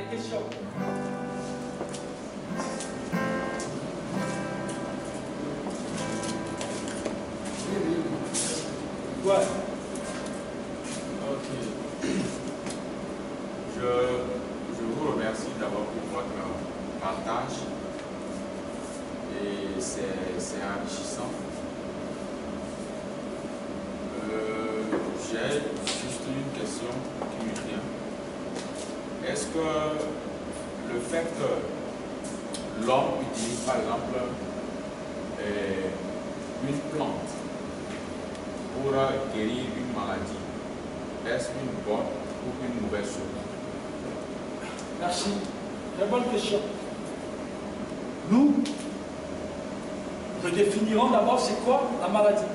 des questions? Ouais. Ok. Je vous remercie d'abord pour votre partage. Et c'est enrichissant. J'ai juste une question qui me vient. Est-ce que le fait que l'homme utilise par exemple une plante pour guérir une maladie, est-ce une bonne ou une mauvaise chose? Merci. Très bonne question. Nous redéfinirons d'abord c'est quoi la maladie.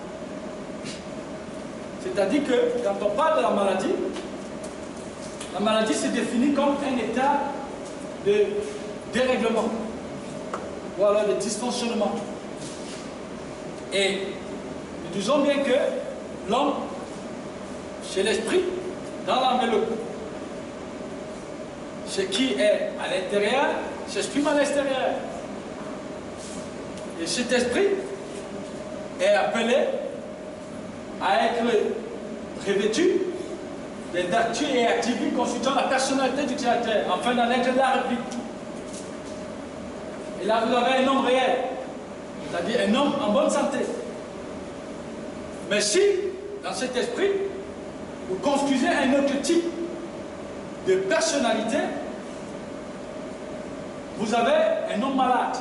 C'est-à-dire que quand on parle de la maladie se définit comme un état de dérèglement ou alors de dysfonctionnement. Et nous disons bien que l'homme, chez l'esprit, dans l'enveloppe, ce qui est à l'intérieur s'exprime à l'extérieur. Et cet esprit est appelé à être revêtu des vertus et attributs constituant la personnalité du Créateur, afin d'en être la réplique. Et là, vous avez un homme réel, c'est-à-dire un homme en bonne santé. Mais si, dans cet esprit, vous construisez un autre type de personnalité, vous avez un homme malade.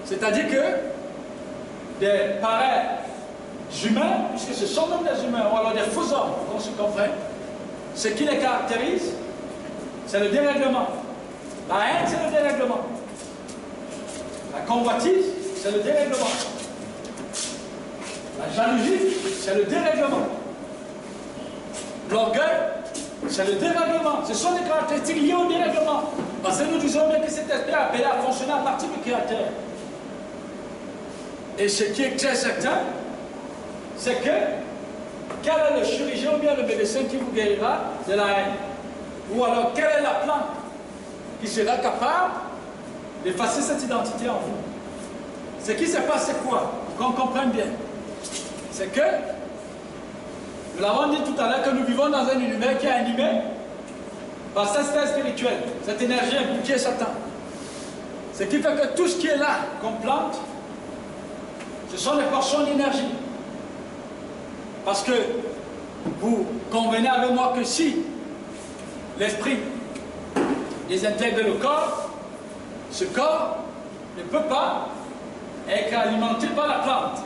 C'est-à-dire que des pareils humains, puisque ce sont même des humains, ou alors des faux hommes, qu'on se comprenne, ce qui les caractérise, c'est le dérèglement. La haine, c'est le dérèglement. La convoitise, c'est le dérèglement. La jalousie, c'est le dérèglement. L'orgueil, c'est le dérèglement. Ce sont des caractéristiques liées au dérèglement. Parce que nous disons bien que cet esprit est appelé à fonctionner à partir du Créateur. Et ce qui est très certain, c'est que quel est le chirurgien ou bien le médecin qui vous guérira de la haine? Ou alors quelle est la plante qui sera capable d'effacer cette identité en vous? Ce qui se passe, c'est quoi? Pour qu'on comprenne bien. C'est que, nous l'avons dit tout à l'heure, que nous vivons dans un univers qui est animé par cette sphère spirituelle, cette énergie qui est Satan. Ce qui fait que tout ce qui est là, qu'on plante, ce sont des portions d'énergie. Parce que vous convenez avec moi que si l'esprit désintègre le corps, ce corps ne peut pas être alimenté par la plante.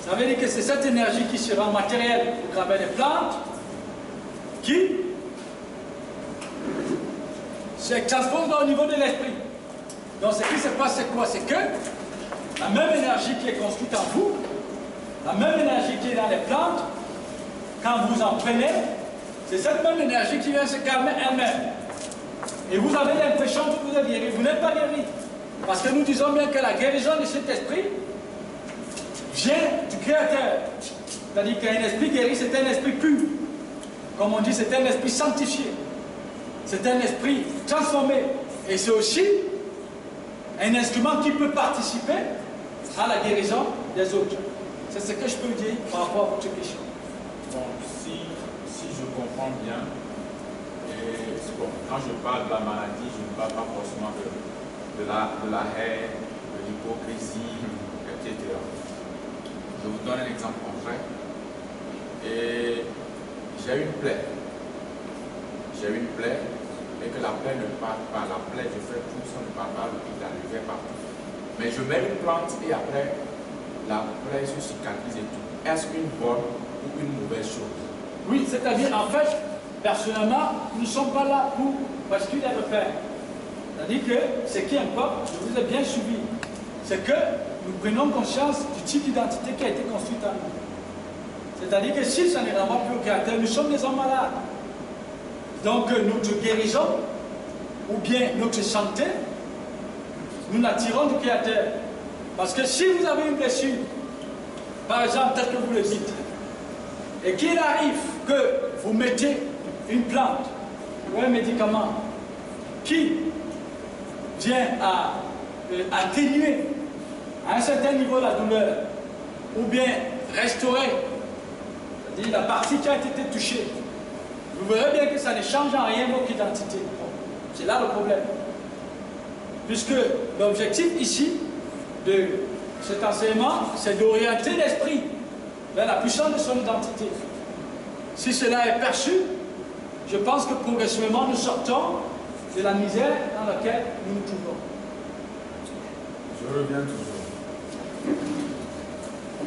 Ça veut dire que c'est cette énergie qui sera matérielle au travers des plantes qui se transpose au niveau de l'esprit. Donc ce qui se passe, c'est quoi? C'est que la même énergie qui est construite en vous, la même énergie qui est dans les plantes, quand vous en prenez, c'est cette même énergie qui vient se calmer elle-même. Et vous avez l'impression que vous êtes guéri. Vous n'êtes pas guéri. Parce que nous disons bien que la guérison de cet esprit vient du Créateur. C'est-à-dire qu'un esprit guéri, c'est un esprit pur. Comme on dit, c'est un esprit sanctifié. C'est un esprit transformé. Et c'est aussi un instrument qui peut participer à la guérison des autres. C'est ce que je peux dire par rapport à votre question. Bon, si je comprends bien, et, bon, quand je parle de la maladie, je ne parle pas forcément de la haine, de l'hypocrisie, etc. Je vous donne un exemple concret. Et j'ai une plaie. J'ai une plaie, et que la plaie ne part pas. La plaie, je fais tout ça, ne part pas, l'hôpital, je vais partout. Mais je mets une plante et après, la plaie se cicatrise et tout. Est-ce une bonne ou une mauvaise chose? Oui, c'est-à-dire, en fait, personnellement, nous ne sommes pas là pour basculer les repères. C'est-à-dire que ce qui importe, je vous ai bien suivi, c'est que nous prenons conscience du type d'identité qui a été construite en nous. C'est-à-dire que si ça ne renvoie plus au Créateur, nous sommes des hommes malades. Donc notre guérison, ou bien notre santé, nous la tirons du Créateur. Parce que si vous avez une blessure, par exemple, tel que vous le dites, et qu'il arrive que vous mettez une plante ou un médicament qui vient à atténuer à un certain niveau la douleur, ou bien restaurer, c'est-à-dire la partie qui a été touchée, vous verrez bien que ça ne change en rien votre identité. C'est là le problème. Puisque l'objectif ici de cet enseignement, c'est d'orienter l'esprit vers la puissance de son identité. Si cela est perçu, je pense que progressivement nous sortons de la misère dans laquelle nous nous trouvons. Je reviens toujours.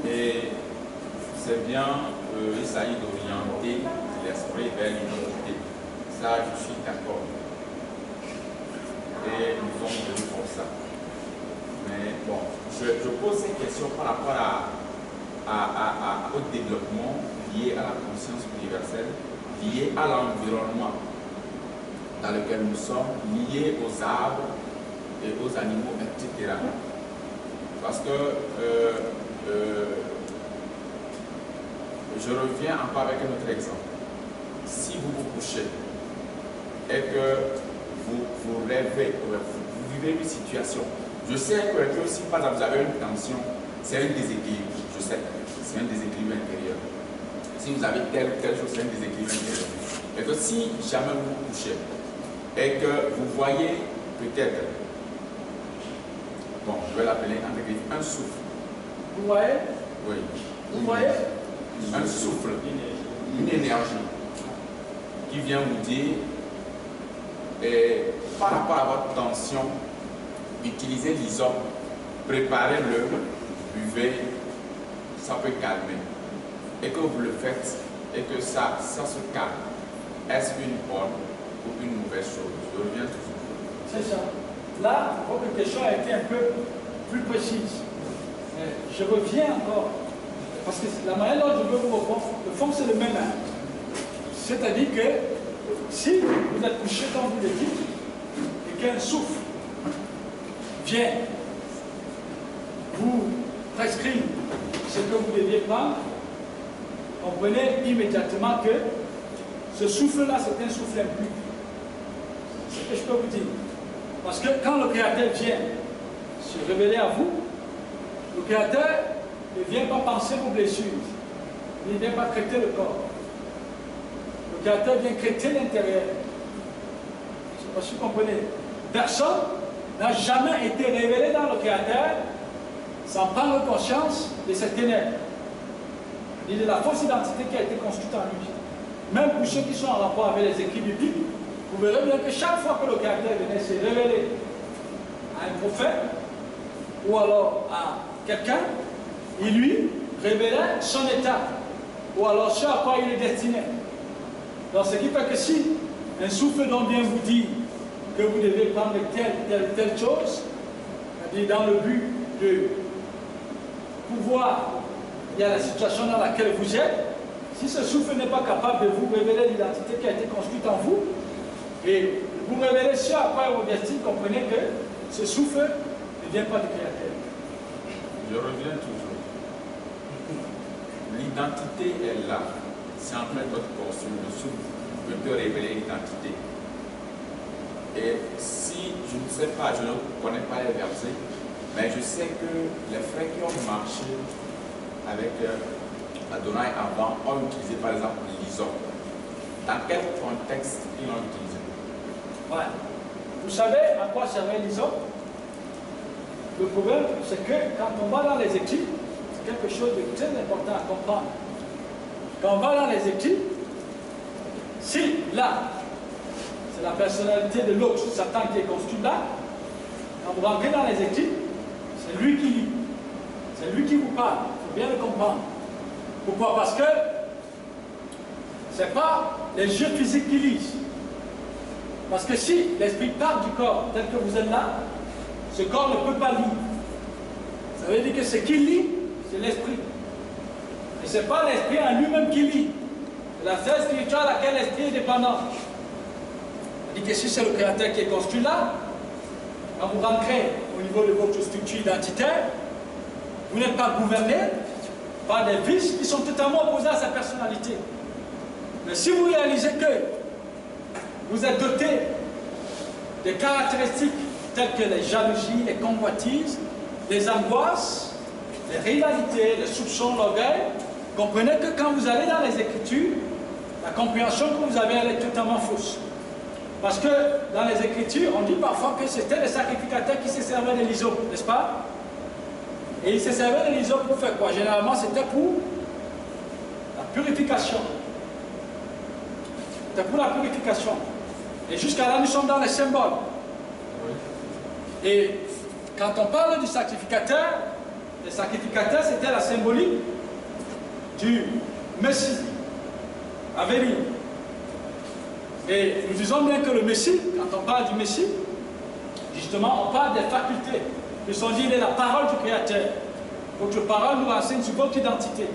Et c'est bien qu'il s'agit d'orienter l'esprit vers l'identité. Ça, je suis d'accord. Et nous sommes venus pour ça. Mais bon, je pose ces questions par rapport au développement lié à la conscience universelle, lié à l'environnement dans lequel nous sommes, lié aux arbres et aux animaux, etc. Parce que je reviens encore avec un autre exemple. Si vous vous couchez et que vous rêvez, vous vivez une situation, je sais que si par exemple vous avez une tension, c'est un déséquilibre, je sais, c'est un déséquilibre intérieur. Si vous avez telle ou telle chose, c'est un déséquilibre intérieur. Et que si jamais vous vous couchez et que vous voyez peut-être, bon, je vais l'appeler un souffle. Vous voyez? Oui. Vous voyez? Un souffle, une énergie qui vient vous dire, et par rapport à votre tension, utilisez l'hysope, préparez-le, buvez, ça peut calmer. Et que vous le faites et que ça se calme. Est-ce une bonne ou une mauvaise chose? Je reviens toujours. C'est ça. Là, votre question a été un peu plus précise. Je reviens encore. Parce que la manière dont je veux vous répondre, le fond c'est le même. C'est-à-dire que si vous êtes couché comme vous le dites, et qu'un souffle vient vous prescrire ce que vous deviez prendre, comprenez immédiatement que ce souffle-là, c'est un souffle impur. C'est ce que je peux vous dire. Parce que quand le Créateur vient se révéler à vous, le Créateur ne vient pas penser vos blessures, il ne vient pas traiter le corps. Le Créateur vient traiter l'intérieur. Je ne sais pas si vous comprenez. Personne n'a jamais été révélé dans le Créateur sans prendre conscience de cette ténèbres, ni de la fausse identité qui a été construite en lui. Même pour ceux qui sont en rapport avec les écrits bibliques, vous verrez bien que chaque fois que le Créateur venait se révéler à un prophète ou alors à quelqu'un, il lui révélait son état ou alors ce à quoi il est destiné. Donc ce qui fait que si un souffle dont vient vous dire que vous devez prendre telle chose, c'est-à-dire dans le but de pouvoir, il y a la situation dans laquelle vous êtes, si ce souffle n'est pas capable de vous révéler l'identité qui a été construite en vous, et vous révélez ce à quoi vous destinez, comprenez que ce souffle ne vient pas du Créateur. Je reviens toujours. L'identité est là. C'est en fait notre portion. Le souffle peut révéler l'identité. Et si, je ne sais pas, je ne connais pas les versets, mais je sais que les frères qui ont marché avec Adonai avant ont utilisé par exemple l'hysope. Dans quel contexte ils l'ont utilisé? Ouais. Vous savez à quoi servait l'hysope? Le problème, c'est que quand on va dans les écrits, c'est quelque chose de très important à comprendre. Quand on va dans les écrits, si là, c'est la personnalité de l'autre, Satan qui est construit là, quand vous rentrez dans les écrits, c'est lui qui lit. C'est lui qui vous parle. Il faut bien le comprendre. Pourquoi? Parce que ce n'est pas les yeux physiques qui lisent. Parce que si l'esprit part du corps tel que vous êtes là, ce corps ne peut pas lire. Ça veut dire que ce qui lit, c'est l'esprit. Et ce n'est pas l'esprit en lui-même qui lit. C'est la sphère spirituelle à laquelle l'esprit est dépendant. Ça veut dire que si c'est le Créateur qui est construit là, quand vous rentrez au niveau de votre structure identitaire, vous n'êtes pas gouverné par des vices qui sont totalement opposés à sa personnalité. Mais si vous réalisez que vous êtes doté des caractéristiques telles que les jalousies, les convoitises, les angoisses, les rivalités, les soupçons, l'orgueil, comprenez que quand vous allez dans les Écritures, la compréhension que vous avez, elle est totalement fausse. Parce que dans les Écritures, on dit parfois que c'était les sacrificateurs qui se servaient de l'hysope, n'est-ce pas? Et ils se servaient de l'hysope pour faire quoi? Généralement, c'était pour la purification. C'était pour la purification. Et jusqu'à là, nous sommes dans les symboles. Et quand on parle du sacrificateur, le sacrificateur, c'était la symbolique du Messie à venir. Et nous disons bien que le Messie, quand on parle du Messie, justement, on parle des facultés. Nous sommes dit, il est la parole du Créateur. Votre parole nous renseigne sur votre identité.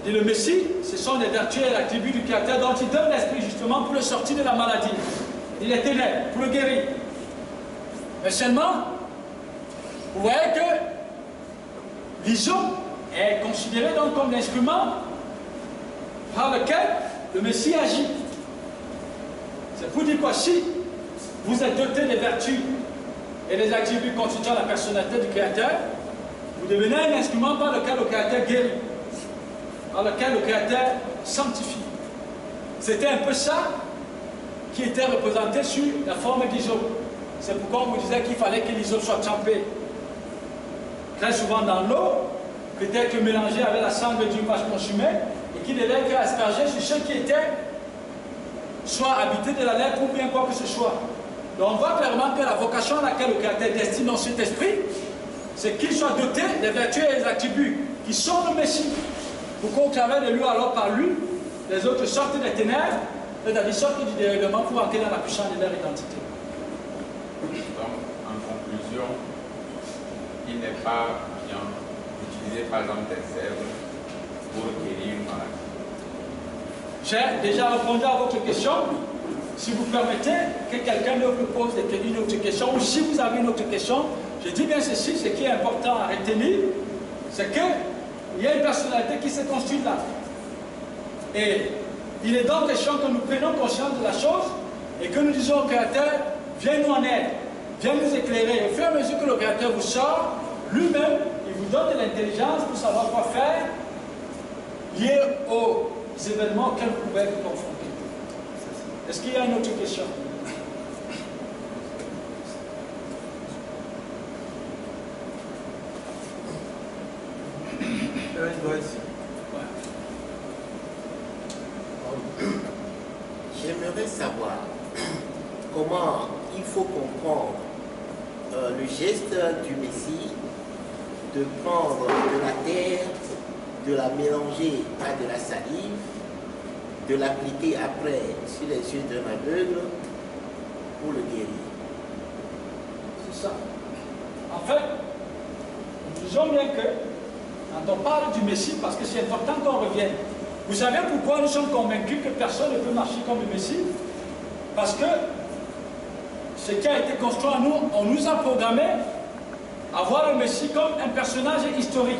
Et le Messie, ce sont les vertus et l'attribut du Créateur dont il donne l'esprit justement pour le sortir de la maladie. Il est ténèbres, pour le guérir. Mais seulement, vous voyez que l'hysope est considéré donc comme l'instrument par lequel le Messie agit. C'est pour dire quoi? Si vous êtes doté des vertus et des attributs constituant la personnalité du Créateur, vous devenez un instrument par lequel le Créateur guérit, par lequel le Créateur sanctifie. C'était un peu ça qui était représenté sur la forme d'hysope. C'est pourquoi on vous disait qu'il fallait que l'hysope soit trempé très souvent dans l'eau, peut-être mélangé avec la sangle d'une vache consumée, et qui devait être aspergé sur ceux qui étaient soit habités de la lèpre ou bien quoi que ce soit. Donc on voit clairement que la vocation à laquelle le Créateur destine dans cet esprit, c'est qu'il soit doté des vertus et des attributs qui sont le Messie, pour qu'au travers de lui, alors par lui, les autres sortent des ténèbres, c'est-à-dire sortent du dérèglement pour entrer dans la puissance de leur identité. Donc, en conclusion, il n'est pas bien d'utiliser par exemple des herbes pour guérir une maladie. J'ai déjà répondu à votre question. Si vous permettez que quelqu'un d'autre pose une autre question, ou si vous avez une autre question, je dis bien ceci, ce qui est important à retenir, c'est qu'il y a une personnalité qui s'est construite là. Et il est donc question que nous prenions conscience de la chose et que nous disons au Créateur, viens nous en aide, viens nous éclairer. Au fur et à mesure que le Créateur vous sort, lui-même, il vous donne de l'intelligence pour savoir quoi faire lié aux événements auxquels vous pouvez être confrontés. Est-ce qu'il y a une autre question? J'aimerais savoir comment il faut comprendre le geste du Messie de prendre de la terre, de la mélanger à de la salive, de l'appliquer après sur les yeux d'un aveugle pour le guérir. C'est ça. En fait, nous disons bien que quand on parle du Messie, parce que c'est important qu'on revienne, vous savez pourquoi nous sommes convaincus que personne ne peut marcher comme le Messie? Parce que ce qui a été construit en nous, on nous a programmé à voir le Messie comme un personnage historique.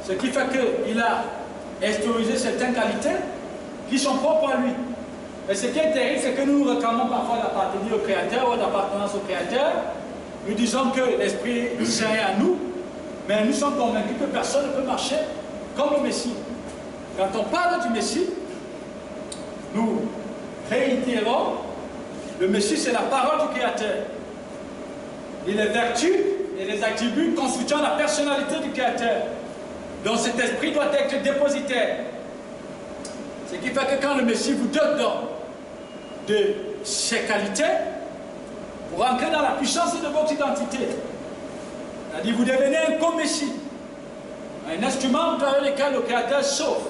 Ce qui fait qu'il a historisé certaines qualités qui sont propres à lui. Mais ce qui est terrible, c'est que nous nous réclamons parfois d'appartenir au Créateur ou d'appartenance au Créateur. Nous disons que l'Esprit Saint est à nous, mais nous sommes convaincus que personne ne peut marcher comme le Messie. Quand on parle du Messie, nous réitérons, le Messie c'est la parole du Créateur. Et les vertus et les attributs constituant la personnalité du Créateur. Donc cet esprit doit être dépositaire. Ce qui fait que quand le Messie vous donne de ses qualités, vous rentrez dans la puissance de votre identité. C'est-à-dire vous devenez un co-Messie. Un instrument au travers lequel le Créateur sauve.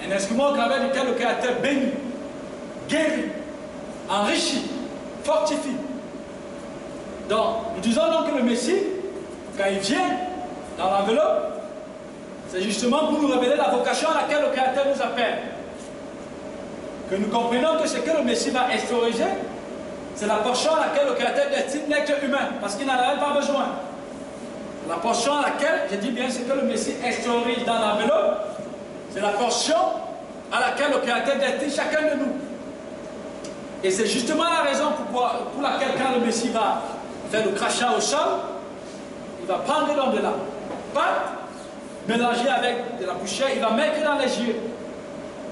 Un instrument au travers lequel le Créateur bénit, guérit, enrichit, fortifie. Donc, nous disons donc que le Messie, quand il vient dans l'enveloppe, c'est justement pour nous révéler la vocation à laquelle le Créateur nous appelle. Que nous comprenons que ce que le Messie va instauriser, c'est la portion à laquelle le Créateur destine l'être humain, parce qu'il n'en avait pas besoin. La portion à laquelle, je dis bien, c'est que le Messie instaurise dans l'enveloppe, c'est la portion à laquelle le Créateur destinait chacun de nous. Et c'est justement la raison pour laquelle quand le Messie va faire le crachat au sol, il va prendre donc de la pâte, mélanger avec de la poussière, il va mettre dans les yeux.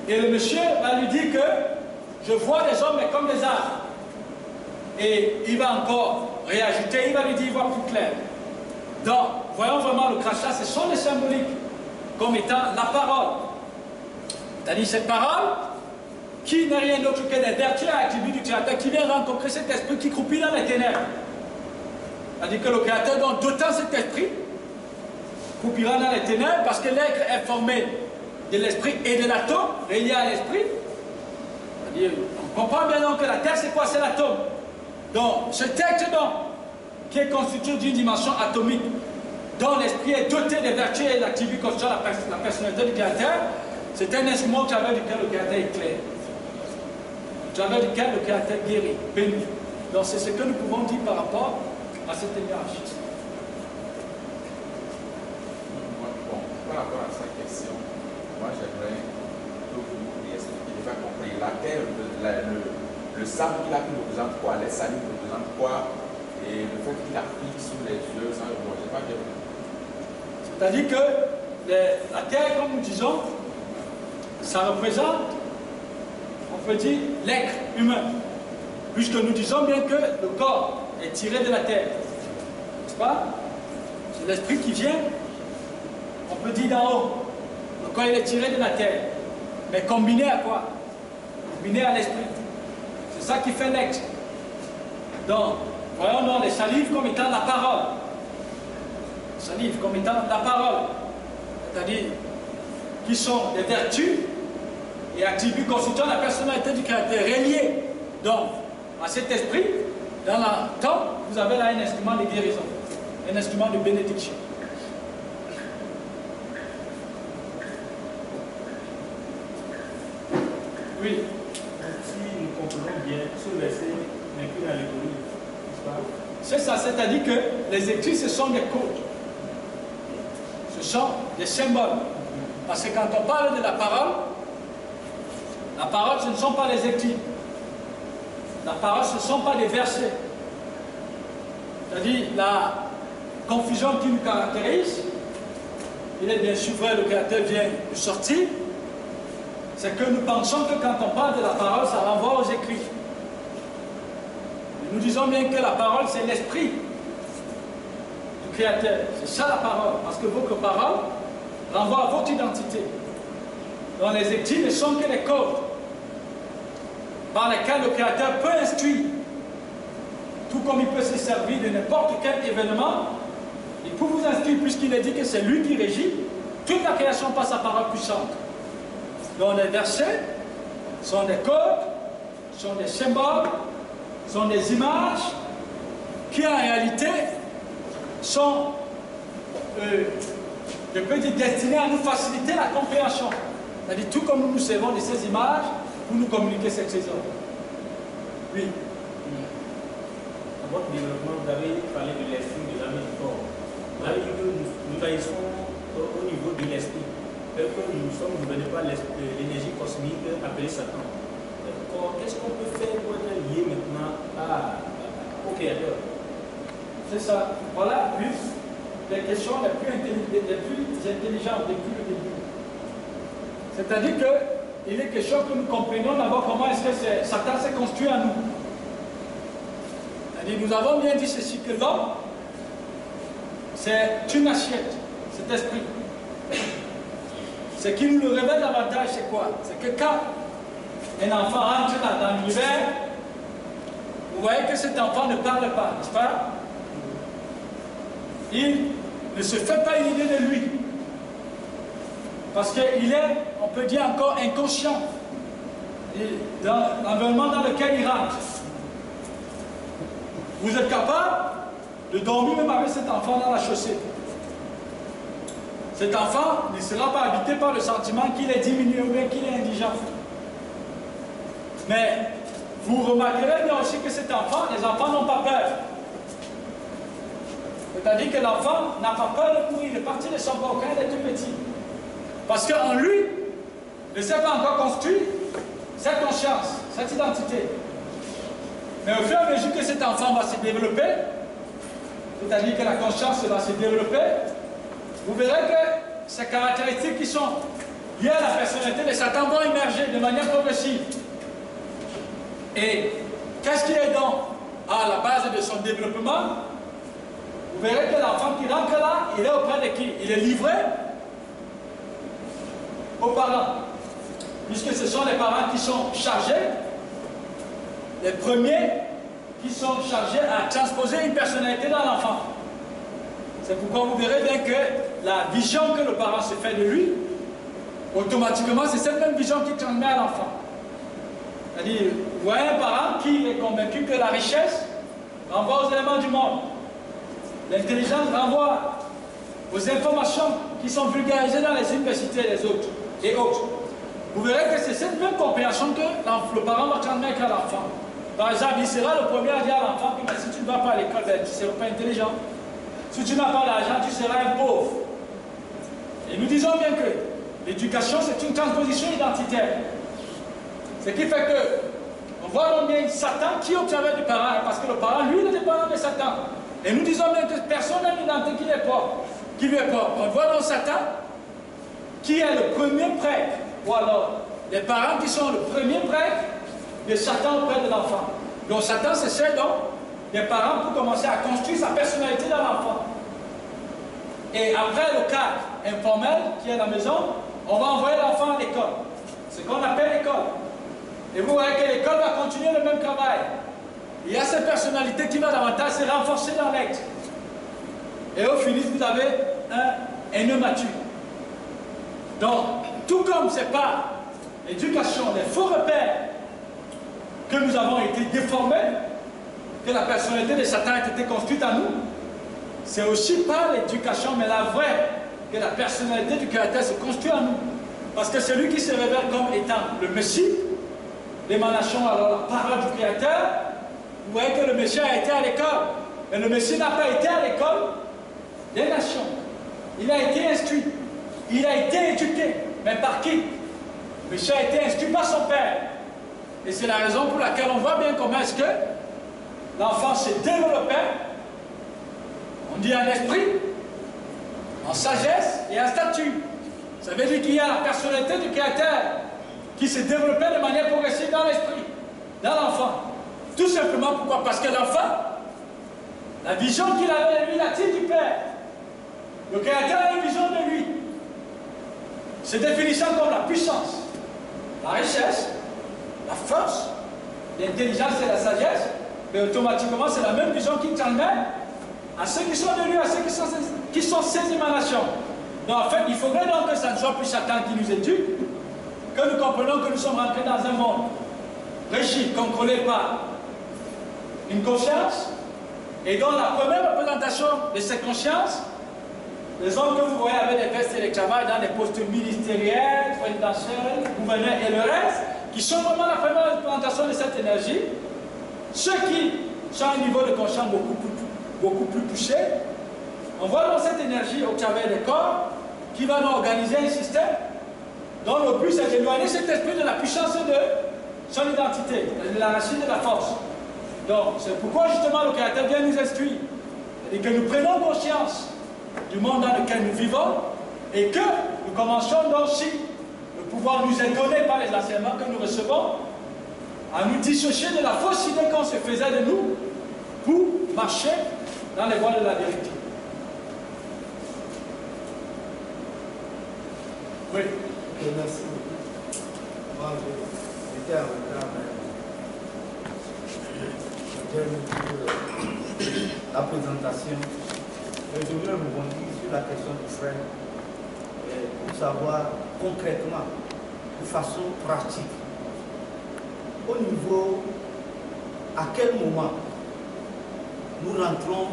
Et le monsieur va lui dire que je vois des hommes mais comme des arbres. Et il va encore réajouter, il va lui dire, il voit plus clair. Donc, voyons vraiment le crachat, ce sont des symboliques comme étant la parole. C'est-à-dire cette parole qui n'est rien d'autre que des vertus et attributs du Créateur qui vient rencontrer cet esprit qui croupit dans les ténèbres. C'est-à-dire que le Créateur, donc, d'autant cet esprit croupira dans les ténèbres parce que l'être est formé de l'esprit et de l'atome, relié à l'esprit. C'est-à-dire, on comprend bien donc que la Terre, c'est quoi? C'est l'atome. Donc, ce texte, donc, qui est constitué d'une dimension atomique, dont l'esprit est doté des vertus et d'attributs constituant la personnalité du Créateur, c'est un instrument au travers duquel le Créateur éclaire, au travers duquel le Créateur guérit, bénit. Donc, c'est ce que nous pouvons dire par rapport à cette énergie. Bon, par rapport à sa question, moi j'aimerais que vous lui expliquiez, j'ai pas compris. La terre, le sable qu'il a pris représente quoi? Les salives représentent quoi? Et le fait qu'il applique sous les yeux, ça ne sais pas bien. C'est-à-dire que la terre, comme nous disons, ça représente, on peut dire, l'être humain. Puisque nous disons bien que le corps est tiré de la terre. N'est-ce pas? C'est l'esprit qui vient, on peut dire d'en haut. Le corps il est tiré de la terre. Mais combiné à quoi? Combiné à l'esprit. C'est ça qui fait l'être. Donc, voyons donc les salives comme étant la parole. Salive comme étant la parole. C'est-à-dire qui sont des vertus et attributs constituant la personnalité du Créateur, reliés donc à cet esprit. Dans le temps, vous avez là un instrument de guérison, un instrument de bénédiction. Oui. Si nous comprenons bien, ce verset n'est qu'une allégorie, n'est-ce pas? C'est ça, c'est-à-dire que les écrits, ce sont des codes. Ce sont des symboles. Parce que quand on parle de la parole, ce ne sont pas les écrits. La parole, ce ne sont pas des versets. C'est-à-dire, la confusion qui nous caractérise, il est bien sûr vrai, le Créateur vient de sortir, c'est que nous pensons que quand on parle de la parole, ça renvoie aux écrits. Nous disons bien que la parole, c'est l'esprit du Créateur. C'est ça la parole. Parce que votre parole renvoie à votre identité. Donc les écrits ne sont que les codes par lesquels le Créateur peut instruire. Tout comme il peut se servir de n'importe quel événement, il peut vous instruire puisqu'il est dit que c'est lui qui régit toute la création par sa parole puissante. Donc les versets sont des codes, sont des symboles, sont des images qui en réalité sont, je peux dire, destinées à nous faciliter la compréhension. C'est-à-dire tout comme nous nous servons de ces images pour nous communiquer cette trésor. Oui. Dans votre développement, vous avez parlé de l'esprit, de l'âme et du corps. Vous avez dit que nous agissons au niveau de l'esprit. Que nous sommes gouvernés par l'énergie cosmique appelée Satan. Qu'est-ce qu'on peut faire pour être lié maintenant au Créateur? C'est ça. Voilà, plus les questions les plus intelligentes depuis le début. C'est-à-dire qu'il est question que nous comprenions d'abord comment est-ce que Satan s'est construit à nous. C'est-à-dire, nous avons bien dit ceci, que l'homme, c'est une assiette, cet esprit. Ce qui nous le révèle davantage, c'est quoi? C'est que quand un enfant entre dans l'univers, vous voyez que cet enfant ne parle pas, n'est-ce pas? Il ne se fait pas une idée de lui. Parce qu'il est, on peut dire encore, inconscient dans l'environnement dans lequel il rentre. Vous êtes capable de dormir même avec cet enfant dans la chaussée. Cet enfant ne sera pas habité par le sentiment qu'il est diminué ou bien qu'il est indigent. Mais vous remarquerez bien aussi que cet enfant, les enfants n'ont pas peur. C'est-à-dire que l'enfant n'a pas peur de courir, il est parti de son corps quand il est tout petit. Parce qu'en lui, ne s'est pas encore construit cette conscience, cette identité. Mais au fur et à mesure que cet enfant va se développer, c'est-à-dire que la conscience va se développer, vous verrez que ces caractéristiques qui sont liées à la personnalité de Satan vont émerger de manière progressive. Et qu'est-ce qui est donc à la base de son développement? Vous verrez que l'enfant qui rentre là, il est auprès de qui? Il est livré aux parents. Puisque ce sont les parents qui sont chargés, les premiers qui sont chargés à transposer une personnalité dans l'enfant. C'est pourquoi vous verrez bien que la vision que le parent se fait de lui, automatiquement, c'est cette même vision qui transmet à l'enfant. C'est-à-dire, vous voyez un parent qui est convaincu que la richesse renvoie aux éléments du monde. L'intelligence renvoie aux informations qui sont vulgarisées dans les universités et autres. Vous verrez que c'est cette même compréhension que le parent va transmettre à l'enfant. Par exemple, il sera le premier à dire à l'enfant que si tu ne vas pas à l'école, ben, tu ne seras pas intelligent. Si tu n'as pas d'argent, tu seras un pauvre. Et nous disons bien que l'éducation, c'est une transposition identitaire. Ce qui fait que on voit donc bien Satan qui observait du parent, parce que le parent, lui, il est dépendant de Satan. Et nous disons bien que personne n'a une identité qui lui est propre. On voit donc Satan qui est le premier prêtre, ou alors les parents qui sont le premier prêtre de Satan auprès de l'enfant. Donc Satan s'essaie donc des parents pour commencer à construire sa personnalité dans l'enfant. Et après le cadre informel qui est à la maison, on va envoyer l'enfant à l'école. C'est ce qu'on appelle l'école. Et vous voyez que l'école va continuer le même travail. Il y a cette personnalité qui va davantage se renforcer dans l'être. Et au finish, vous avez un haineux mature. Donc, tout comme ce n'est pas l'éducation, les faux repères que nous avons été déformés, que la personnalité de Satan a été construite à nous, c'est aussi pas l'éducation, mais la vraie, que la personnalité du caractère se construit à nous. Parce que celui qui se révèle comme étant le Messie, l'émanation, alors la parole du Créateur, vous voyez que le Messie a été à l'école. Mais le Messie n'a pas été à l'école des nations. Il a été instruit. Il a été éduqué. Mais par qui? Le Messie a été instruit par son Père. Et c'est la raison pour laquelle on voit bien comment est-ce que l'enfant s'est développé. On dit en esprit, en sagesse et en statut. Ça veut dire qu'il y a la personnalité du Créateur qui s'est développée de manière progressive dans l'esprit, dans l'enfant. Tout simplement pourquoi? Parce que l'enfant, la vision qu'il avait de lui, la tire du Père. Le Créateur a une vision de lui. Se définissant comme la puissance, la richesse, la force, l'intelligence et la sagesse, mais automatiquement c'est la même vision qui transmet à ceux qui sont de lui, à ceux qui sont ses émanations. Donc en fait, il faudrait donc que ça ne soit plus Satan qui nous éduque, que nous comprenons que nous sommes rentrés dans un monde régi, contrôlé par une conscience, et dont la première représentation de cette conscience, les hommes que vous voyez avec des vestes et des travail dans des postes ministériels, présidentiels, gouverneurs et le reste, qui sont vraiment la première représentation de cette énergie, ceux qui sont à un niveau de conscience beaucoup plus poussé, on voit dans cette énergie au travers des corps qui va nous organiser un système dont le but c'est d'éloigner cet esprit de la puissance de son identité, de la racine de la force. Donc c'est pourquoi justement le Créateur vient nous instruire, c'est-à-dire que nous prenons conscience du monde dans lequel nous vivons et que nous commençons donc, si le pouvoir nous est donné par les enseignements que nous recevons, à nous dissocier de la fausse idée qu'on se faisait de nous pour marcher dans les voies de la vérité. Oui. Merci. Moi, j'étais en retard, la présentation. Mais je voulais rebondir sur la question du frère pour savoir concrètement, de façon pratique, au niveau, à quel moment nous rentrons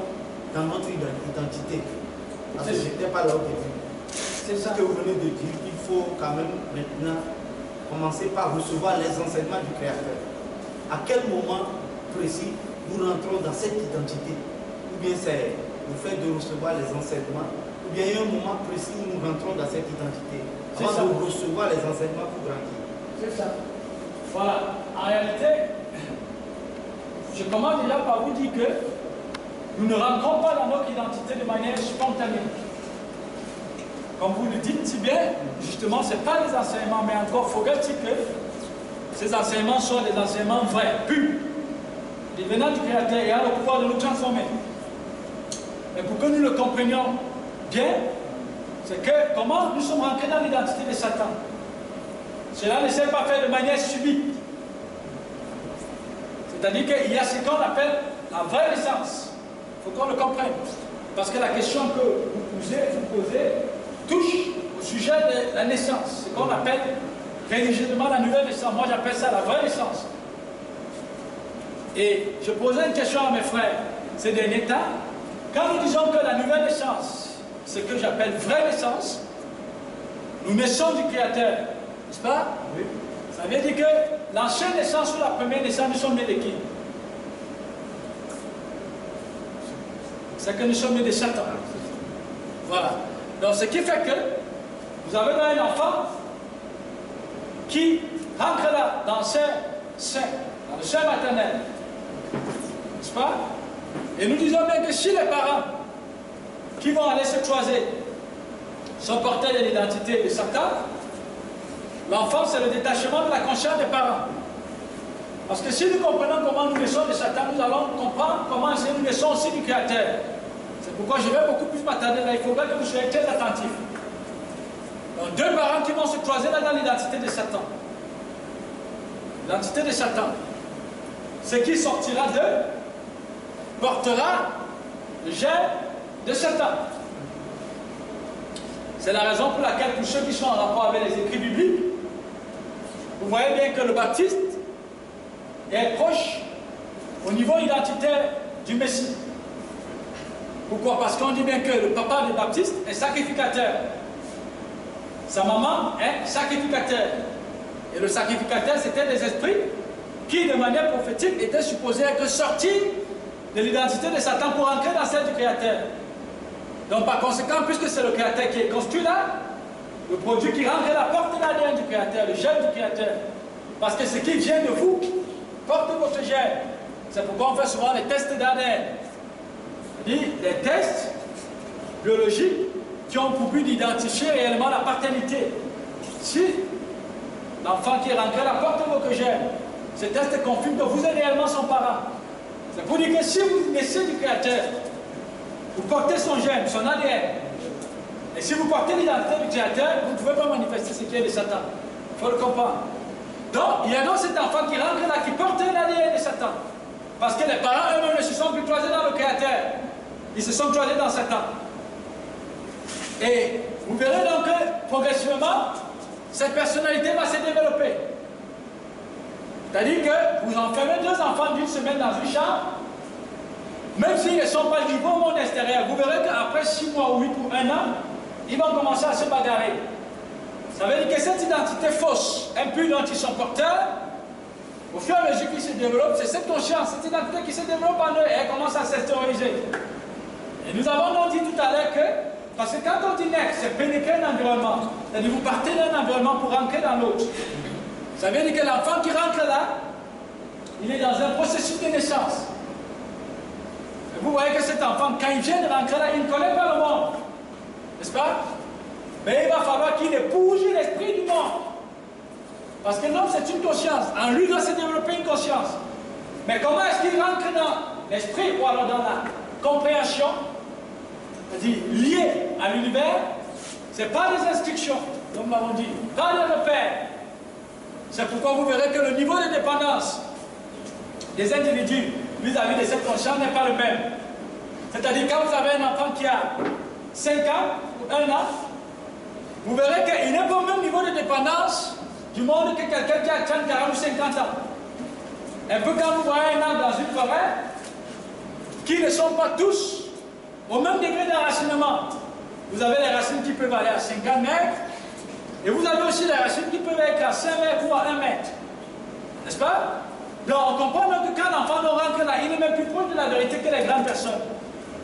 dans notre identité. Parce que je n'étais pas là au début. C'est ce que vous venez de dire, qu'il faut quand même maintenant commencer par recevoir les enseignements du Créateur. À quel moment précis nous rentrons dans cette identité? Ou bien c'est le fait de recevoir les enseignements ou bien il y a un moment précis où nous rentrons dans cette identité, C'est ça. avant de recevoir les enseignements pour grandir. C'est ça. Voilà. En réalité, je commence déjà par vous dire que nous ne rentrons pas dans notre identité de manière spontanée. Comme vous le dites si bien, justement, ce n'est pas des enseignements, mais encore faut-il que ces enseignements soient des enseignements vrais, purs. Les venants du Créateur, il a le pouvoir de nous transformer. Mais pour que nous le comprenions bien, c'est que comment nous sommes rentrés dans l'identité de Satan. Cela ne s'est pas fait de manière subite. C'est-à-dire qu'il y a ce qu'on appelle la vraie naissance. Il faut qu'on le comprenne. Parce que la question que vous posez touche au sujet de la naissance. Ce qu'on appelle religieusement la nouvelle naissance. Moi j'appelle ça la vraie naissance. Et je posais une question à mes frères ces derniers temps. Quand nous disons que la nouvelle naissance, ce que j'appelle vraie naissance, nous naissons du Créateur, n'est-ce pas? Oui. Ça veut dire que l'ancienne naissance ou la première naissance, nous sommes nés de qui? C'est que nous sommes nés de Satan. Voilà. Donc ce qui fait que vous avez un enfant qui rentre là, dans ses seins, dans le sein maternel. N'est-ce pas? Et nous disons bien que si les parents qui vont aller se croiser sont porteurs de l'identité de Satan, l'enfant c'est le détachement de la conscience des parents. Parce que si nous comprenons comment nous naissons de Satan, nous allons comprendre comment nous naissons aussi du Créateur. C'est pourquoi je vais beaucoup plus m'attarder là. Il faudra que vous soyez très attentifs. Donc, deux parents qui vont se croiser là dans l'identité de Satan. L'identité de Satan. Ce qui sortira d'eux portera le gène de Satan. C'est la raison pour laquelle, pour ceux qui sont en rapport avec les écrits bibliques, vous voyez bien que le baptiste est proche au niveau identitaire du Messie. Pourquoi? Parce qu'on dit bien que le papa du baptiste est sacrificateur. Sa maman est sacrificateur. Et le sacrificateur, c'était des esprits qui, de manière prophétique, étaient supposés être sortis de l'identité de Satan pour entrer dans celle du Créateur. Donc par conséquent, puisque c'est le Créateur qui est construit là, le produit qui rentre là porte l'ADN du Créateur, le gène du Créateur. Parce que ce qui vient de vous porte votre gène. C'est pourquoi on fait souvent les tests d'ADN. C'est-à-dire des tests biologiques qui ont pour but d'identifier réellement la paternité. Si l'enfant qui est rentré là porte votre gène, ce test confirme que vous êtes réellement son parent. C'est pour dire que si vous naissez du Créateur, vous portez son gène, son ADN. Et si vous portez l'identité du Créateur, vous ne pouvez pas manifester ce qui est de Satan. Il faut le comprendre. Donc, il y a donc cet enfant qui rentre là, qui porte l'ADN de Satan. Parce que les parents eux-mêmes ne se sont plus croisés dans le Créateur. Ils se sont croisés dans Satan. Et vous verrez donc que, progressivement, cette personnalité va se développer. C'est-à-dire que vous enfermez deux enfants d'une semaine dans une chambre, même s'ils ne sont pas livrés au monde extérieur, vous verrez qu'après 6 mois ou 8 ou 1 an, ils vont commencer à se bagarrer. Ça veut dire que cette identité fausse, impure dont ils sont porteurs, au fur et à mesure qu'ils se développent, c'est cette conscience, cette identité qui se développe en eux et elle commence à s'extérioriser. Et nous avons donc dit tout à l'heure que, parce que quand on dit naître, c'est pénétrer un environnement, c'est-à-dire vous partez d'un environnement pour rentrer dans l'autre. Ça veut dire que l'enfant qui rentre là, il est dans un processus de naissance. Et vous voyez que cet enfant, quand il vient de rentrer là, il ne connaît pas le monde. N'est-ce pas? Mais il va falloir qu'il épouse l'esprit du monde. Parce que l'homme, c'est une conscience. En lui doit se développer une conscience. Mais comment est-ce qu'il rentre dans l'esprit ou alors dans la compréhension, c'est-à-dire lié à l'univers? Ce n'est pas des instructions, comme nous l'avons dit, pas des repères. C'est pourquoi vous verrez que le niveau de dépendance des individus vis-à-vis de cette conscience n'est pas le même. C'est-à-dire quand vous avez un enfant qui a 5 ans ou 1 an, vous verrez qu'il n'est pas au même niveau de dépendance du monde que quelqu'un qui a 30, 40 ou 50 ans. Un peu quand vous voyez un arbre dans une forêt, qui ne sont pas tous au même degré d'enracinement. Vous avez les racines qui peuvent aller à 50 mètres, et vous avez aussi les racines qui peuvent être à 5 mètres ou à 1 mètre. N'est-ce pas? Donc on comprend que quand l'enfant rentre là, il est même plus proche de la vérité que les grandes personnes.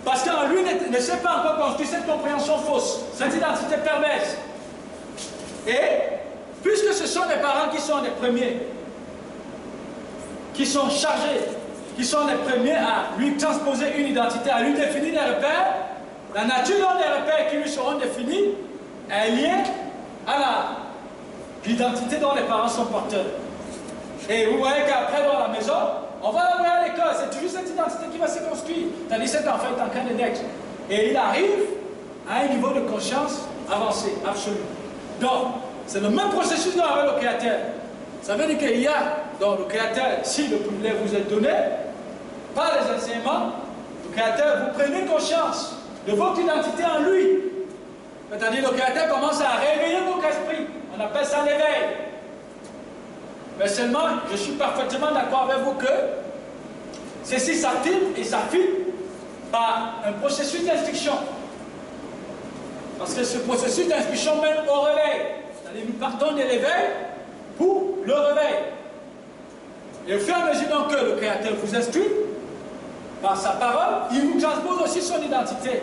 Parce qu'en lui ne s'est pas encore construit cette compréhension fausse, cette identité perverse. Et puisque ce sont les parents qui sont les premiers, qui sont chargés, qui sont les premiers à lui transposer une identité, à lui définir des repères, la nature des repères qui lui seront définis est liée à l'identité dont les parents sont porteurs. Et vous voyez qu'après dans la maison, on va l'envoyer à l'école, c'est toujours cette identité qui va se construire. Tandis que cet enfant est en train de naître. Et il arrive à un niveau de conscience avancé, absolu. Donc, c'est le même processus avec le Créateur. Ça veut dire qu'il y a dans le Créateur, si le privilège vous est donné, par les enseignements, le Créateur, vous prenez conscience de votre identité en lui. C'est-à-dire le Créateur commence à réveiller votre esprit. On appelle ça l'éveil. Mais seulement, je suis parfaitement d'accord avec vous que ceci s'affine et s'affine par un processus d'instruction. Parce que ce processus d'instruction mène au réveil. C'est-à-dire nous partons de l'éveil pour le réveil. Et au fur et à mesure donc que le Créateur vous instruit, par sa parole, il vous transpose aussi son identité.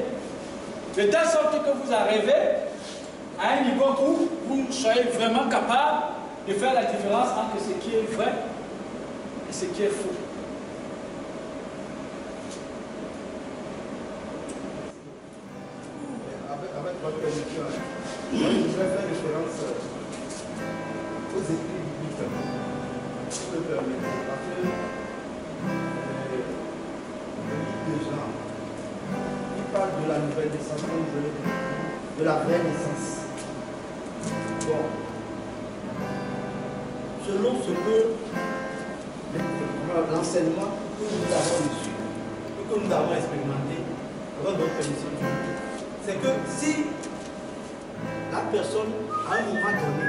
De telle sorte que vous arrivez à un niveau où vous soyez vraiment capable de faire la différence entre ce qui est vrai et ce qui est faux. Avec votre permission, je voudrais faire référence aux écrits bibliques. Si vous me permettez, parce que le livre de Jean, il parle de la nouvelle naissance, de la vraie naissance. Bon. Selon ce que l'enseignement que nous avons reçu et que nous avons expérimenté avec notre permission, c'est que si la personne, à un moment donné,